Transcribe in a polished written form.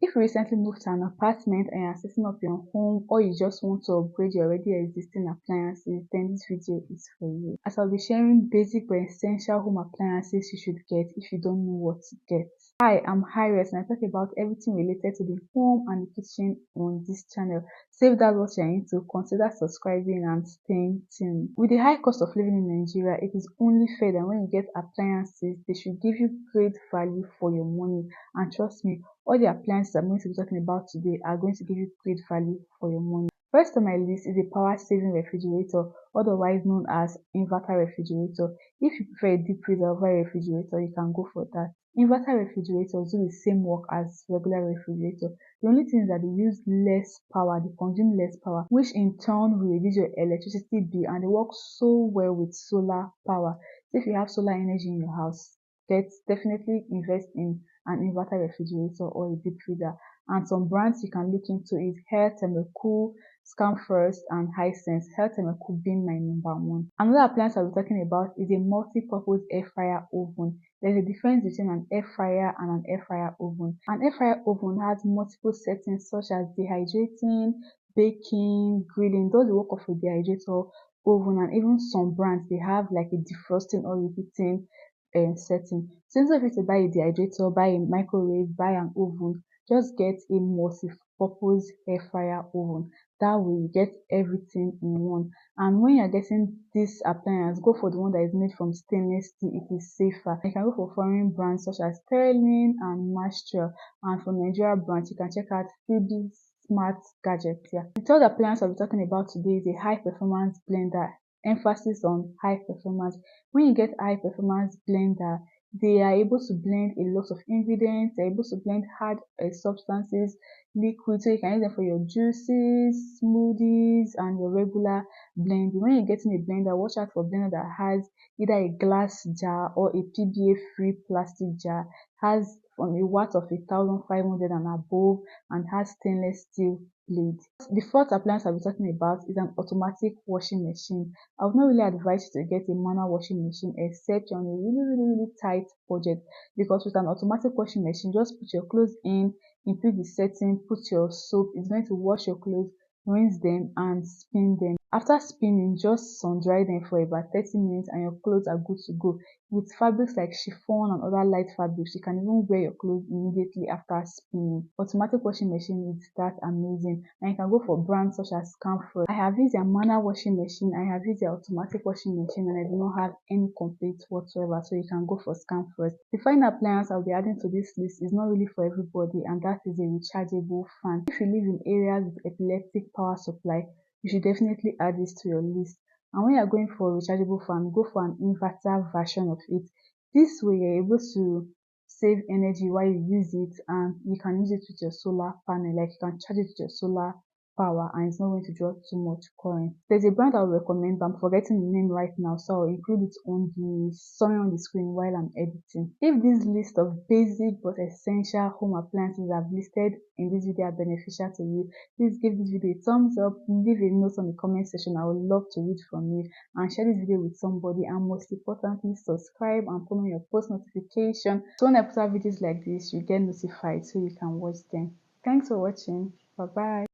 If you recently moved to an apartment and you're setting up your home, or you just want to upgrade your already existing appliances, then this video is for you. As I'll be sharing basic but essential home appliances you should get if you don't know what to get. Hi, I'm Harriet and I talk about everything related to the home and the kitchen on this channel. So if that's what you're into, consider subscribing and staying tuned. With the high cost of living in Nigeria, it is only fair that when you get appliances, they should give you great value for your money. And trust me, all the appliances I'm going to be talking about today are going to give you great value for your money. First on my list is a power saving refrigerator, otherwise known as inverter refrigerator. If you prefer a deep freezer over a refrigerator, you can go for that. Inverter refrigerators do the same work as regular refrigerator. The only thing is that they use less power, they consume less power, which in turn will reduce your electricity bill, and they work so well with solar power. So if you have solar energy in your house, definitely invest in an inverter refrigerator or a deep freezer. And some brands you can look into is Hair Thermocool, Scamfirst, and Hisense. Hair Thermocool being my number one. Another appliance I'll be talking about is a multi-purpose air fryer oven. There's a difference between an air fryer and an air fryer oven. An air fryer oven has multiple settings such as dehydrating, baking, grilling. Those work of a dehydrator oven, and even some brands they have like a defrosting or reheating setting. So instead of you to buy a dehydrator, buy a microwave, buy an oven, just get a multi-purpose air fryer oven. That way you get everything in one. And when you're getting this appliance, go for the one that is made from stainless steel. It is safer. You can go for foreign brands such as Sterling and Mastral, and for Nigeria brands you can check out Phoebe Smart Gadgets. Yeah. The third appliance I'll be talking about today is a high performance blender. Emphasis on high performance. When you get high performance blender, they are able to blend a lot of ingredients. They're able to blend hard substances, liquid, so you can use them for your juices, smoothies, and your regular blending. When you're getting a blender, watch out for blender that has either a glass jar or a PBA free plastic jar, has from a watt of 1,500 and above, and has stainless steel blade. The fourth appliance I'll be talking about is an automatic washing machine. I would not really advise you to get a manual washing machine except you're on a really tight budget, because with an automatic washing machine, just put your clothes in, input the setting, put your soap, it's going to wash your clothes, rinse them, and spin them. After spinning, just sun dry them for about 30 minutes and your clothes are good to go. With fabrics like chiffon and other light fabrics, you can even wear your clothes immediately after spinning. Automatic washing machine is that amazing, and you can go for brands such as Scamfirst. I have used their manual washing machine, I have used their automatic washing machine, and I do not have any complaints whatsoever, so you can go for Scamfirst. The final appliance I'll be adding to this list is not really for everybody, and that is a rechargeable fan. If you live in areas with epileptic power supply, you should definitely add this to your list. And when you're going for a rechargeable fan, go for an inverter version of it. This way you're able to save energy while you use it, and you can use it with your solar panel, like you can charge it with your solar power, and it's not going to draw too much current. There's a brand I will recommend, but I'm forgetting the name right now, so I'll include it on the somewhere on the screen while I'm editing. If this list of basic but essential home appliances I've listed in this video are beneficial to you, please give this video a thumbs up, leave a note on the comment section. I would love to read from you, and share this video with somebody, and most importantly, subscribe and turn on your post notification so when I put out videos like this you get notified so you can watch them. Thanks for watching. Bye bye.